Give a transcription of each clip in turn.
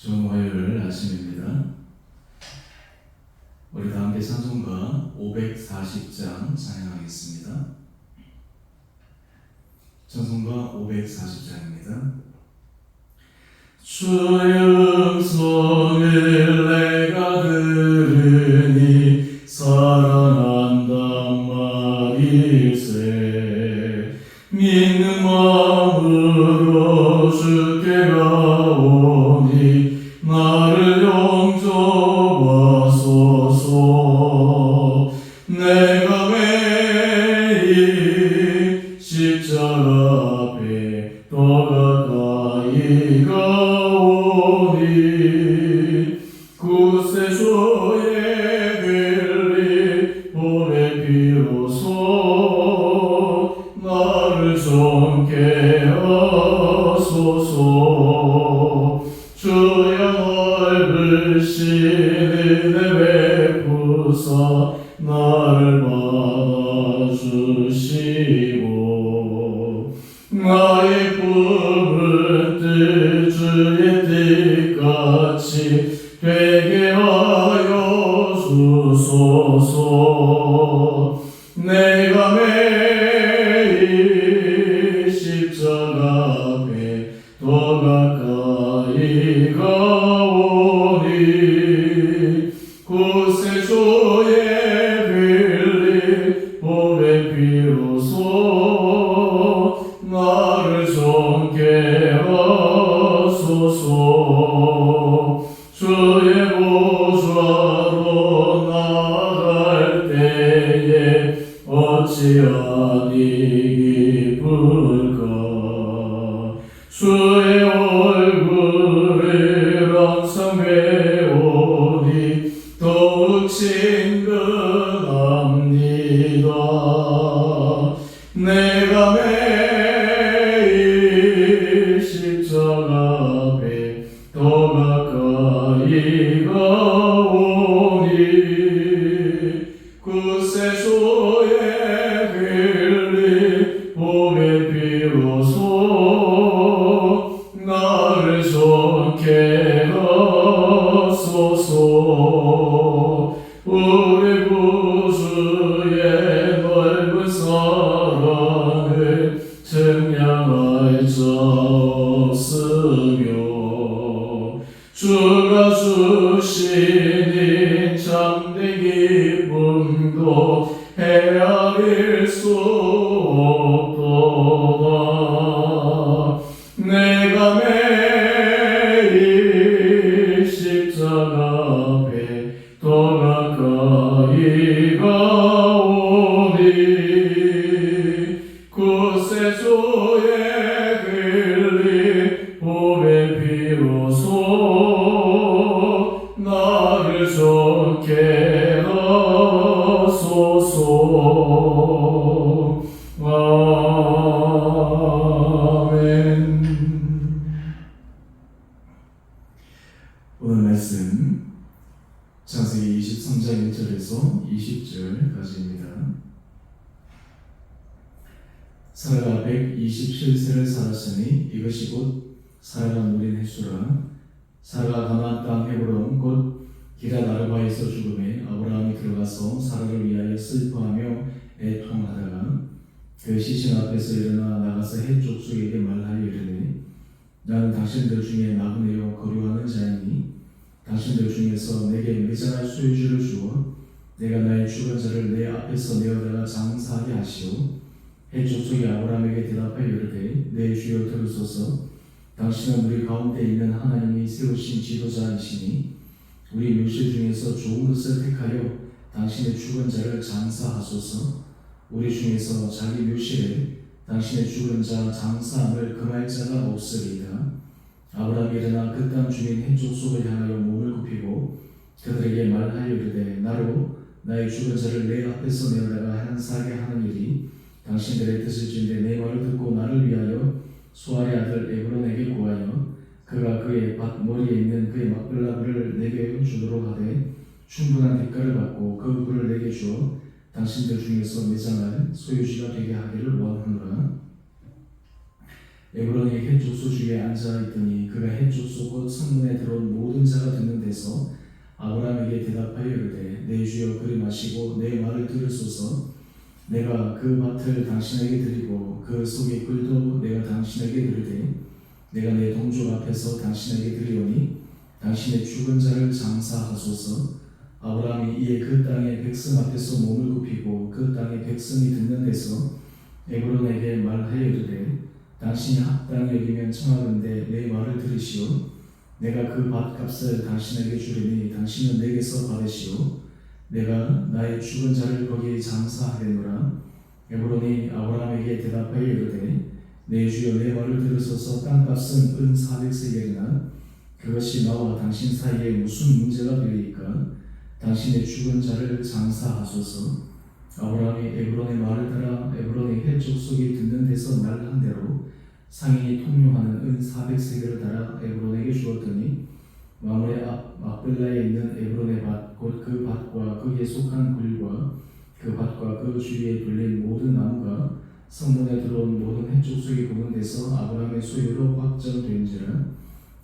좋은 화요일 아침입니다. 우리 다 함께 찬송가 540장 찬양하겠습니다. 찬송가 540장입니다. 주의 음성을 내가 들으니 살아난단 말일세. 믿는 마음으로 주께 가오니 나를 용서하소서. 내가 매일 십자가 앞에 더 가까이 가오니 구세주의 흘린 보배 비로소 나를 정케 하소서. 주여 넓으신 은혜 베푸사 나를 받아주시고 나의 꿈은 뜻 주의 뜻같이 되게 하여 주소서. 내가 매일 십자가 앞에 더 가까이 가오니 구세주의 흘린 보배 비로소 나를 정케 하소서. 주의 보좌로 나아갈 때에 어찌하니 기쁠까. 주의 얼굴을 항상 배우니 더욱 친근합니다. 내가 매일 십자가 앞에 더 가까이 가오니 구세주의 흘린 보배 비로소 나를 정케 하소서. 우리 구주의 넓은 사랑을 증명할 자 없으며 주가 주시니 참된 기쁨도 헤아릴 수 없도다. 내가 매일 십자가 앞에 더 가까이 가오니 구세주의 흘린 보배 비로소 나를 정케 하소서. 아멘. 오늘 말씀 창세기 23장 1절에서 20절까지입니다. 사라가 127세를 살았으니 이것이 곧 사라가 누린 횟수라. 사라가 가나안 땅 헤브론 곧 기럇 아르바에서 죽음에 아브라함이 들어가서 사라를 위하여 슬퍼하며 애통하다가 그 시신 앞에서 일어나 나가서 헷 족속에게 말하여 이르되 나는 당신들 중에 나그네요 거류하는 자이니 당신들 중에서 내게 매장할 소유주를 주어 내가 나의 죽은 자를 내 앞에서 내어다가 장사하게 하시오. 헷 족속이 아브라함에게 대답하여 이르되 내 주여 들으소서. 당신은 우리 가운데 있는 하나님이 세우신 지도자이시니 우리 묘실 중에서 좋은 것을 택하여 당신의 죽은 자를 장사하소서. 우리 중에서 자기 묘실에 당신의 죽은 자 장사함을 금할 자가 없으리이다. 아브라함이 일어나 그 땅 주민 헷 족속을 향하여 몸을 굽히고 그들에게 말하여 이르되 나로 나의 죽은 자를 내 앞에서 내어다가 향사하게 하는 일이 당신들의 뜻을 진대 내 말을 듣고 나를 위하여 수알의 아들 에브론에게 구하여 그가 그의 밭 머리에 있는 그의 막걸나무를 내게 주도록 하되 충분한 대가를 받고 그 부를 내게 주어 당신들 중에서 매장할 소유지가 되게 하기를 원하노라. 에브론이 헷족소 주위에 앉아 있더니 그가 헷족소 곧 성문에 들어온 모든 자가 듣는 데서 아브라함에게 대답하여 이르되 내 주여 그리 마시고 내 말을 들으소서. 내가 그 밭을 당신에게 드리고 그 속의 꿀도 내가 당신에게 드리되 내가 내 동족 앞에서 당신에게 드리오니 당신의 죽은 자를 장사하소서. 아브라함이 이에 그 땅의 백성 앞에서 몸을 굽히고 그 땅의 백성이 듣는 데서 에브론에게 말하여 이르되 당신이 합당히 여기면 청하건대 내 말을 들으시오. 내가 그 밭값을 당신에게 주리니 당신은 내게서 받으시오. 내가 나의 죽은 자를 거기에 장사하겠노라. 에브론이 아브라함에게 대답하여 이르되 내 주여 내 말을 들으소서. 땅값은 은 400세겔이나 그것이 나와 당신 사이에 무슨 문제가 되리이까. 당신의 죽은 자를 장사하소서. 아브라함이 에브론의 말을 따라 에브론의 헷족속이 듣는 데서 말한 대로 상인이 통용하는 은 400세겔을 따라 에브론에게 주었더니 마므레 앞 막벨라에 있는 에브론의 밭 곧 그 밭과 거기에 속한 굴과 그 밭과 그 주위에 둘린 모든 나무가 성문에 들어온 모든 헷족속이 보는 데서 아브라함의 소유로 확정된지라.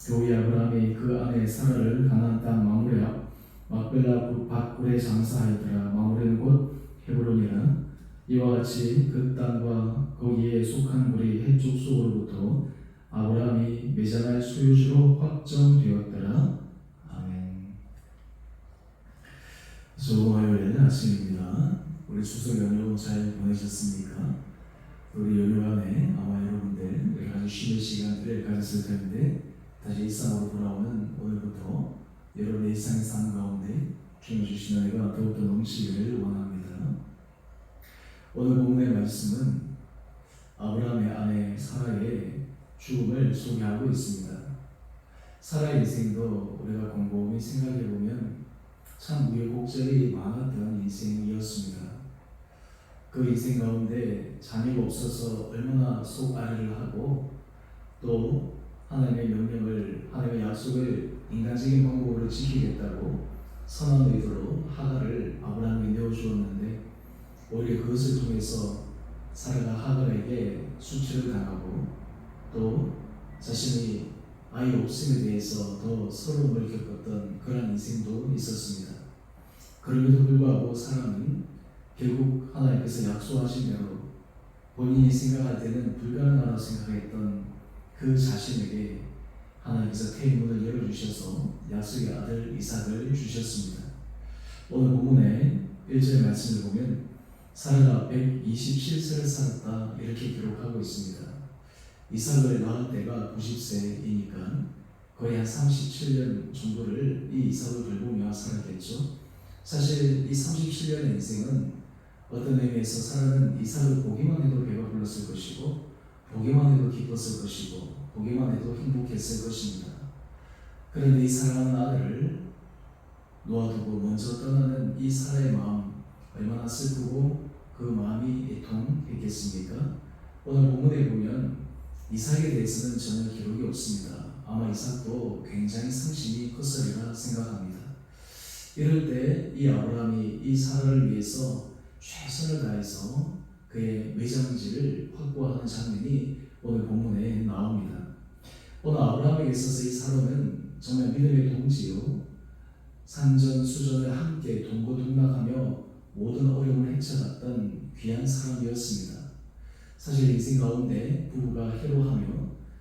그 후에 아브라함이 그 아내 사라를 가나안 땅 마므레 앞 막벨라 밭굴에 장사하였더라. 마므레는 곧 헤브론이라. 이와 같이 그 땅과 거기에 속한 굴이 헷족속으로부터 아브라함이 매장할 소유주로 확정되었더라. 아멘. 좋은 화요일 아침입니다. 우리 추석 연휴 잘 보내셨습니까? 우리 연휴간에 아마 여러분들 여러 가지 쉬는 시간들을 가졌을 텐데 다시 일상으로 돌아오는 오늘부터 여러분의 일상의 삶 가운데 주님 주신 은혜가 더욱더 넘치기를 원합니다. 오늘 본문의 말씀은 아브라함의 아내 사라의 죽음을 소개하고 있습니다. 사라의 인생도 우리가 곰곰이 생각해보면 참 우여곡절이 많았던 인생이었습니다. 그 인생 가운데 자녀가 없어서 얼마나 속앓이를 하고 또 하나님의 명령을, 하나님의 약속을 인간적인 방법으로 지키겠다고 선한 의도로 하갈을 아브라함에게 내어주었는데 오히려 그것을 통해서 사라가 하갈에게 수치를 당하고 또 자신이 아이 없음에 대해서 더 서러움을 겪었던 그런 인생도 있었습니다. 그럼에도 불구하고 사라는 결국 하나님께서 약속하신 대로 본인이 생각할 때는 불가능하다고 생각했던 그 자신에게 하나님께서 태문을 열어주셔서 약속의 아들 이삭을 주셨습니다. 오늘 본문의 1절 말씀을 보면 사라가 127세를 살았다 이렇게 기록하고 있습니다. 이삭을 낳을 때가 90세이니까 거의 한 37년 정도를 이 이삭을 돌보며 살았겠죠. 사실 이 37년의 인생은 어떤 의미에서 사라는 이삭을 보기만 해도 배가 불렀을 것이고 보기만 해도 기뻤을 것이고 보기만 해도 행복했을 것입니다. 그런데 이 사랑하는 아들을 놓아두고 먼저 떠나는 이 사라의 마음 얼마나 슬프고 그 마음이 애통했겠습니까? 오늘 본문에 보면 이삭에 대해서는 전혀 기록이 없습니다. 아마 이삭도 굉장히 상심이 컸으리라 생각합니다. 이럴 때 이 아브라함이 이 사라를 위해서 최선을 다해서 그의 외장지를 확보하는 장면이 오늘 본문에 나옵니다. 오늘 아브라함에게 있어서 이 사라는 정말 믿음의 동지요, 산전수전을 함께 동고동락하며 모든 어려움을 헤쳐갔던 귀한 사람이었습니다. 사실 인생 가운데 부부가 희로하며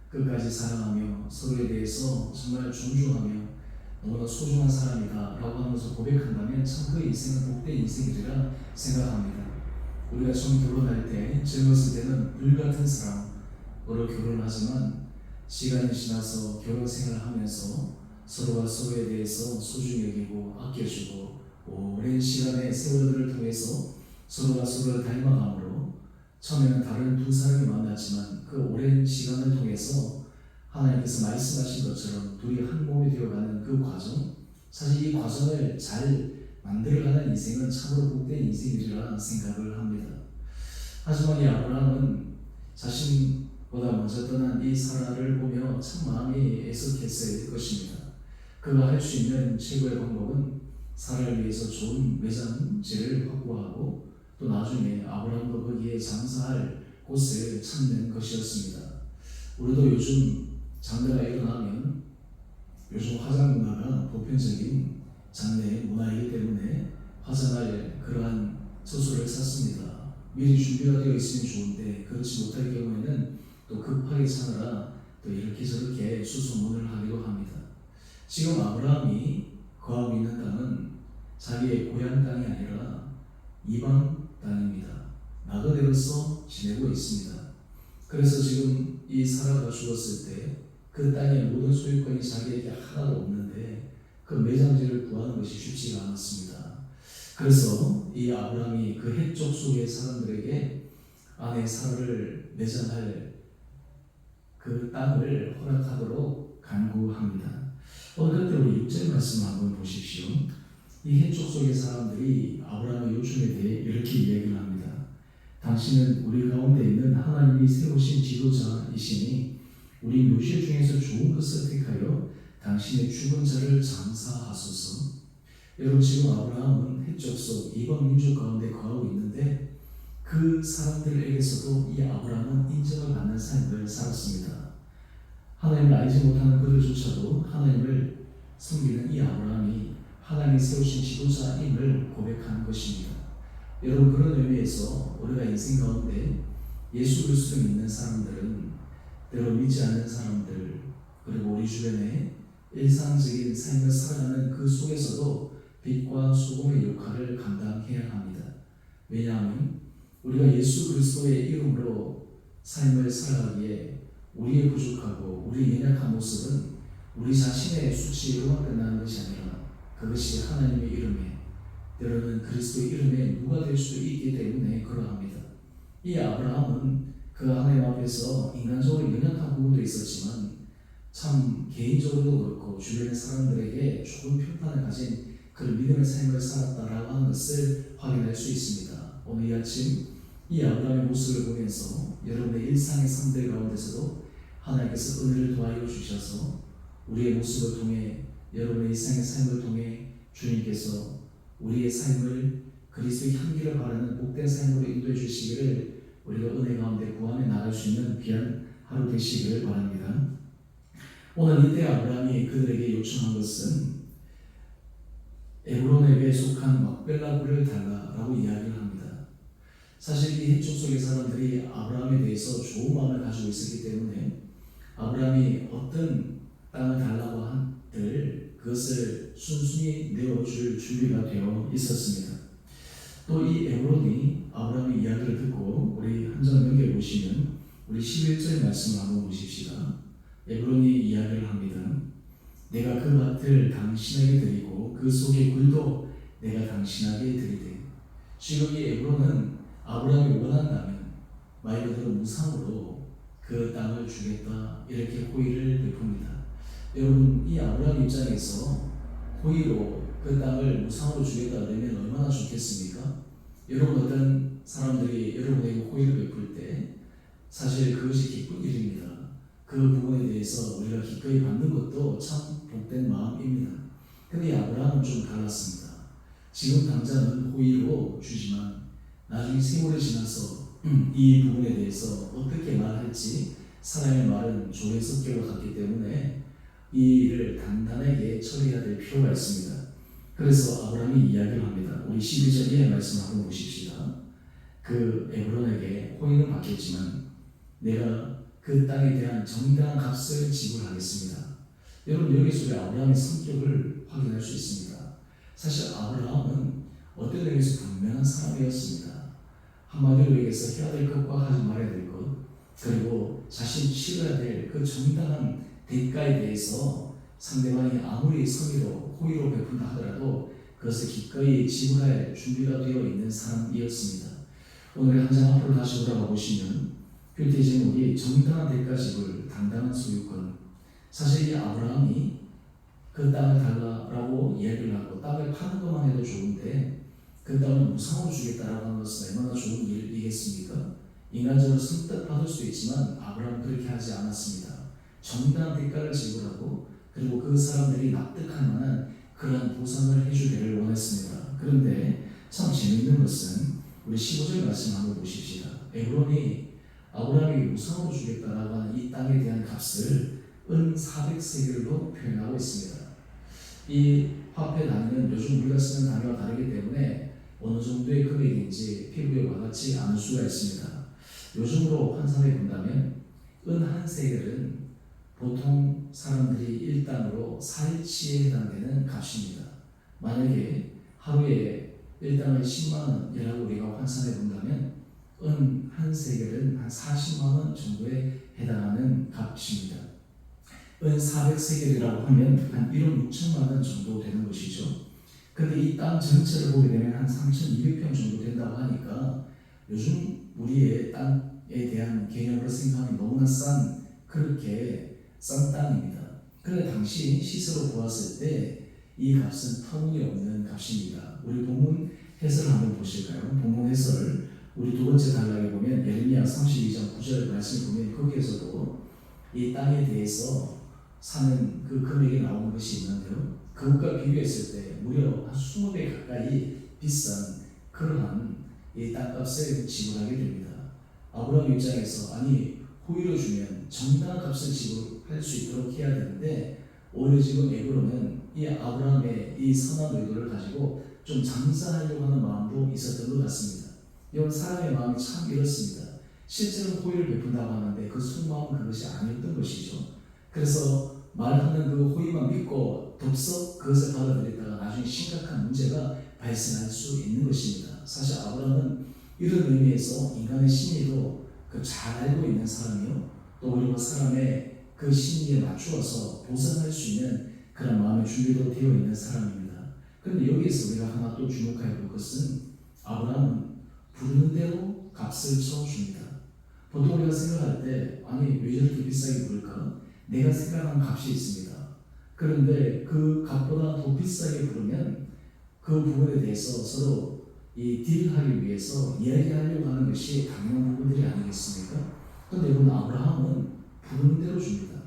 끝까지 사랑하며 서로에 대해서 정말 존중하며 너무나 소중한 사람이다 라고 하면서 고백한다면 참 그 인생은 복된 인생이라 생각합니다. 우리가 처음 결혼할 때 젊었을 때는 불같은 사랑으로 결혼을 하지만 시간이 지나서 결혼 생활을 하면서 서로가 서로에 대해서 소중히 여기고 아껴주고 오랜 시간의 세월들을 통해서 서로가 서로를 닮아감으로 처음에는 다른 두 사람이 만났지만 그 오랜 시간을 통해서 하나님께서 말씀하신 것처럼 둘이 한 몸이 되어가는 그 과정, 사실 이 과정을 잘 만들어가는 인생은 참으로 복된 인생이라 생각을 합니다. 하지만 이 아브라함은 자신보다 먼저 떠난 이 사라를 보며 참 마음이 애석했을 것입니다. 그가 할 수 있는 최고의 방법은 사라를 위해서 좋은 매장지를 확보하고 또 나중에 아브라함도 거기에 장사할 곳을 찾는 것이었습니다. 우리도 요즘 장래가 일어나면 요즘 화장 문화가 보편적인 장래 문화이기 때문에 화장할 그러한 소설을 샀습니다. 미리 준비가 되어 있으면 좋은데 그렇지 못할 경우에는 또 급하게 사느라 또 이렇게 저렇게 수소문을 하기도 합니다. 지금 아브라함이 거하고 있는 땅은 자기의 고향 땅이 아니라 이방 땅입니다. 나그네로서 지내고 있습니다. 그래서 지금 이 사라가 죽었을 때 그 땅의 모든 소유권이 자기에게 하나도 없는데 그 매장지를 구하는 것이 쉽지가 않았습니다. 그래서 이 아브라함이 그 해쪽 속의 사람들에게 아내 사라를 매장할 그 땅을 허락하도록 간구합니다. 오늘 그때 우리 6절 말씀을 한번 보십시오. 이 해쪽 속의 사람들이 아브라함의 요청에 대해 이렇게 이야기를 합니다. 당신은 우리 가운데 있는 하나님이 세우신 지도자이시니 우리 묘실 중에서 좋은 것을 택하여 당신의 죽은 자를 장사하소서. 여러분, 지금 아브라함은 해쪽 속 이방 민족 가운데 거하고 있는데 그 사람들에게서도 이 아브라함은 인정을 받는 삶을 살았습니다. 하나님을 알지 못하는 그들조차도 하나님을 섬기는 이 아브라함이 하나님이 세우신 지도자임을 고백하는 것입니다. 여러분, 그런 의미에서 우리가 인생 가운데 예수 그리스도를 믿는 사람들은 때로 믿지 않는 사람들 그리고 우리 주변에 일상적인 삶을 살아가는 그 속에서도 빛과 소금의 역할을 감당해야 합니다. 왜냐하면 우리가 예수 그리스도의 이름으로 삶을 살아가기에 우리의 부족하고 우리의 연약한 모습은 우리 자신의 수치로만 끝나는 것이 아니라 그것이 하나님의 이름에 때로는 그리스도의 이름에 누가 될 수도 있기 때문에 그러합니다. 이 아브라함은 그 하나님 앞에서 인간적으로 연약한 부분도 있었지만 참 개인적으로도 그렇고 주변의 사람들에게 좋은 평판을 가진 그런 믿음의 삶을 살았다라고 하는 것을 확인할 수 있습니다. 오늘 이 아침 이 아브라함의 모습을 보면서 여러분의 일상의 삶들 가운데서도 하나님께서 은혜를 도와여 주셔서 우리의 모습을 통해 여러분의 일상의 삶을 통해 주님께서 우리의 삶을 그리스도의 향기를 바라는 복된 삶으로 인도해 주시기를 우리가 은혜 가운데 구하며 나갈 수 있는 귀한 하루 되시기를 바랍니다. 오늘 이때 아브라함이 그들에게 요청한 것은 에브론에게 속한 막벨라 굴을 달라라고 이야기를 합니다. 사실 이 해쪽 속의 사람들이 아브라함에 대해서 좋은 마음을 가지고 있었기 때문에 아브라함이 어떤 땅을 달라고 한들 그것을 순순히 내어줄 준비가 되어 있었습니다. 또 이 에브론이 아브라함의 이야기를 듣고 우리 한 장 넘겨 보시면 우리 11절 말씀을 한번 보십시다. 에브론이 이야기를 합니다. 내가 그 밭을 당신에게 드리고 그 속의 굴도 내가 당신에게 드리되. 지금 이 에브론은 아브라함이 원한다면 말 그대로 무상으로 그 땅을 주겠다 이렇게 호의를 베풉니다. 여러분, 이 아브라함 입장에서 호의로 그 땅을 무상으로 주겠다 그러면 얼마나 좋겠습니까? 여러분, 어떤 사람들이 여러분에게 호의를 베풀 때 사실 그것이 기쁜 일입니다. 그 부분에 대해서 우리가 기꺼이 받는 것도 참 복된 마음입니다. 근데 아브라함은 좀 달랐습니다. 지금 당장은 호의로 주지만 나중에 세월이 지나서 이 부분에 대해서 어떻게 말할지 사람의 말은 조의 성격과 같기 때문에 이 일을 단단하게 처리해야 될 필요가 있습니다. 그래서 아브라함이 이야기를 합니다. 우리 12절 이하의 말씀 한번 보십시다. 그 에브론에게 호의는 받겠지만 내가 그 땅에 대한 정당한 값을 지불하겠습니다. 여러분, 여기서 우리 아브라함의 성격을 확인할 수 있습니다. 사실 아브라함은 어떤 의미에서 분명한 사람이었습니다. 한마디로 얘기해서 해야 될 것과 하지 말아야 될 것, 그리고 자신이 치러야 될 그 정당한 대가에 대해서 상대방이 아무리 성의로 호의로 베푼다 하더라도 그것을 기꺼이 지불할 준비가 되어 있는 사람이었습니다. 오늘 한 장 앞으로 다시 돌아가 보시면 그때 제목이 정당한 대가 지불, 당당한 소유권. 사실 이 아브라함이 그 땅을 달라라고 이야기를 하고 땅을 파는 것만 해도 좋은데 그 땅을 무상으로 주겠다라고 하는 것은 얼마나 좋은 일이겠습니까? 인간적으로 선뜻 받을 수 있지만 아브라함은 그렇게 하지 않았습니다. 정당한 대가를 지불하고 그리고 그 사람들이 납득할 만한 그런 보상을 해주기를 원했습니다. 그런데 참 재미있는 것은 우리 15절 말씀 한번 보십시다. 에브론이 아브라함에게 무상으로 주겠다라고 하는 이 땅에 대한 값을 은 400세겔로 표현하고 있습니다. 이 화폐 단위는 요즘 우리가 쓰는 단위와 다르기 때문에 어느 정도의 금액인지 피부에 와닿지 않을 수가 있습니다. 요즘으로 환산해 본다면 은 한 세겔은 보통 사람들이 일당으로 4일치에 해당되는 값입니다. 만약에 하루에 일당을 10만원이라고 우리가 환산해 본다면 은 한 세겔은 한 40만원 정도에 해당하는 값입니다. 은 400세겔이라고 하면 한 1억 6천만원 정도 되는 것이죠. 근데 이 땅 전체를 보게 되면 한 3,200평 정도 된다고 하니까 요즘 우리의 땅에 대한 개념으로 생각하면 너무나 그렇게 싼 땅입니다. 그런데 당시 시세로 보았을 때 이 값은 터무니없는 값입니다. 우리 본문 해설을 한번 보실까요? 본문 해설 우리 두 번째 단락에 보면 예레미야 32장 9절 말씀을 보면 거기에서도 이 땅에 대해서 사는 그 금액이 나오는 것이 있는데요. 그것과 비교했을 때 무려 한 20배 가까이 비싼 그러한 이 땅값을 지불하게 됩니다. 아브라함 입장에서 아니 호의로 주면 정당한 값을 지불할 수 있도록 해야 되는데 오히려 지금 에브론은 이 아브라함의 이 선한 의도를 가지고 좀 장사하려고 하는 마음도 있었던 것 같습니다. 이런 사람의 마음이 참 이렇습니다. 실제로 호의를 베푼다고 하는데 그 속마음은 그것이 아니었던 것이죠. 그래서 말하는 그 호의만 믿고 덥석 그것을 받아들였다가 나중에 심각한 문제가 발생할 수 있는 것입니다. 사실 아브라함은 이런 의미에서 인간의 심리도 잘 알고 있는 사람이요. 또 그리고 사람의 그 심리에 맞추어서 보상할 수 있는 그런 마음의 준비도 되어 있는 사람입니다. 그런데 여기에서 우리가 하나 또 주목해야 할 것은 아브라함은 부르는 대로 값을 쳐줍니다. 보통 우리가 생각할 때 아니 왜 저렇게 비싸게 부를까? 내가 생각한 값이 있습니다. 그런데 그 값보다 더 비싸게 부르면 그 부분에 대해서 서로 이 딜하기 위해서 이야기하려고 하는 것이 당연한 부분들이 아니겠습니까? 그런데 여러분 아브라함은 부르는 대로 줍니다.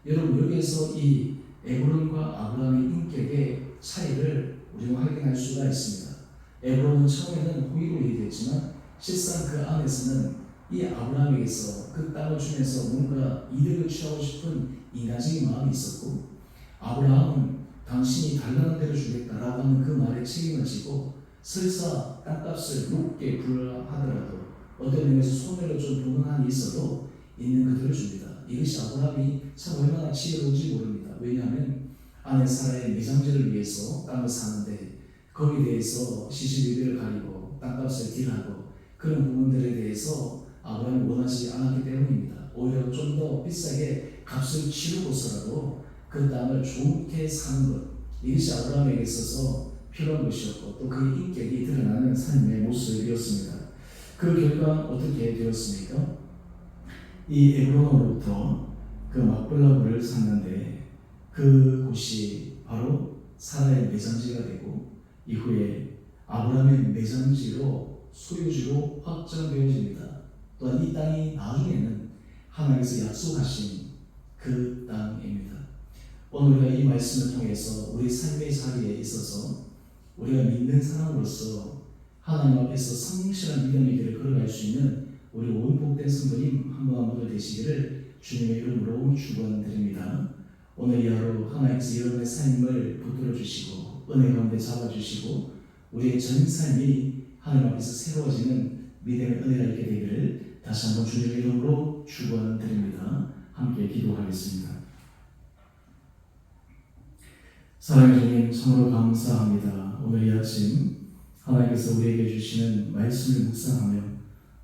여러분 여기에서 이 에브론과 아브라함의 인격의 차이를 우리가 확인할 수가 있습니다. 에브론은 처음에는 호의로 얘기했지만 실상 그 안에서는 이 아브라함에게서 그 땅을 주면서 뭔가 이득을 취하고 싶은 인간적인 마음이 있었고 아브라함은 당신이 달라는 대로 주겠다라고 하는 그 말에 책임을 지고 설사 땅값을 높게 부여하더라도 어떤 의미에서 손해를 좀 보는 한이 있어도 있는 그대로 줍니다. 이것이 아브라함이 참 얼마나 지혜로운지 모릅니다. 왜냐하면 아내 사라의 매장제를 위해서 땅을 사는데 거기에 대해서 시시비비를 가리고 땅값을 딜하고 그런 부분들에 대해서 아브라함이 원하지 않았기 때문입니다. 오히려 좀 더 비싸게 값을 치르고서라도 그 땅을 좋게 사는 것, 이것이 아브라함에게 있어서 필요한 것이었고 또 그 인격이 드러나는 삶의 모습이었습니다. 그 결과 어떻게 되었습니까? 이 에브론으로부터 그 막블라물을 샀는데 그 곳이 바로 사라의 매장지가 되고 이후에 아브라함의 매장지로 소유지로 확정되어집니다. 또한 이 땅이 나중에는 하나님께서 약속하신 그 땅입니다. 오늘 우리가 이 말씀을 통해서 우리 삶의 자리에 있어서 우리가 믿는 사람으로서 하나님 앞에서 성실한 믿음의 길을 걸어갈 수 있는 우리 온 복된 성도님 한 분 한 분들 되시기를 주님의 이름으로 축원드립니다. 오늘 이 하루 하나님께서 여러분의 삶을 붙들어 주시고 은혜 가운데 잡아주시고 우리의 전 삶이 하나님 앞에서 새로워지는 믿음의 은혜가 있게 되기를 다시 한번 주님의 이름으로 축원드립니다. 함께 기도하겠습니다. 사랑의 주님 참으로 감사합니다. 오늘 이 아침 하나님께서 우리에게 주시는 말씀을 묵상하며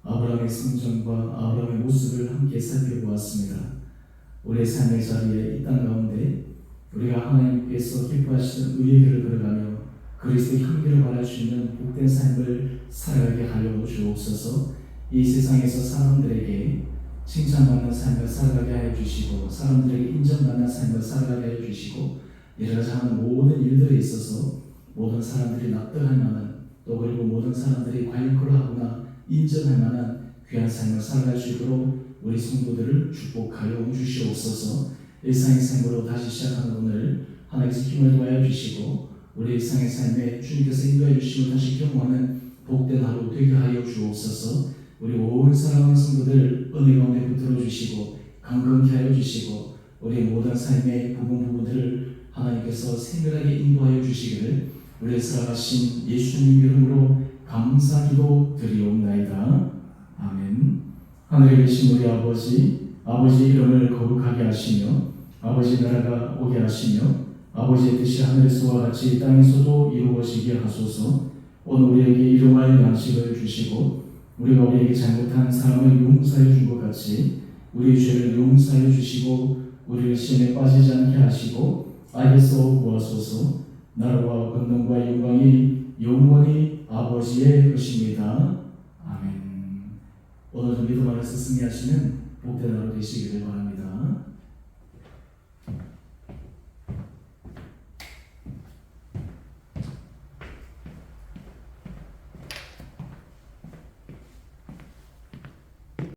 아브라함의 성전과 아브라함의 모습을 함께 살펴보았습니다. 우리의 삶의 자리에 이 땅 가운데 우리가 하나님께서 기뻐하시는 의의 길을 걸어가며 그리스도의 향기를 발할 수 있는 복된 삶을 살아가게 하려고 주옵소서. 이 세상에서 사람들에게 칭찬받는 삶을 살아가게 하여 주시고 사람들에게 인정받는 삶을 살아가게 하여 주시고 여러 가지 하는 모든 일들에 있어서 모든 사람들이 납득할 만한 또 그리고 모든 사람들이 과연 그러하구나 인정할 만한 귀한 삶을 살아갈 수 있도록 우리 성도들을 축복하여 주시옵소서. 일상의 삶으로 다시 시작하는 오늘 하나님께서 힘을 더하여 주시고 우리 일상의 삶에 주님께서 인도해 주시고 다시 경험하는 복된 하루 되게 하여 주옵소서. 우리 온 사랑하는 성도들 은혜 가운데 붙들어 주시고 강건케 하여 주시고 우리의 모든 삶의 부분들을 하나님께서 생명하게 인도하여 주시기를 우리의 살아가신 예수님 이름으로 감사기도 드리옵나이다. 아멘. 하늘에 계신 우리 아버지, 아버지의 이름을 거룩하게 하시며 아버지 나라가 오게 하시며 아버지의 뜻이 하늘에서와 같이 땅에서도 이루어지게 하소서. 오늘 우리에게 일용할 양식을 주시고 우리가 우리에게 잘못한 사람을 용서해 준 것 같이 우리 죄를 용서해 주시고 우리를 시험에 빠지지 않게 하시고 악에서 구하소서. 나라와 권능과 영광이 영원히 아버지의 것입니다. 아멘. 오늘도 믿음 안에서 승리하시는 복된 하루 되시기를 바랍니다.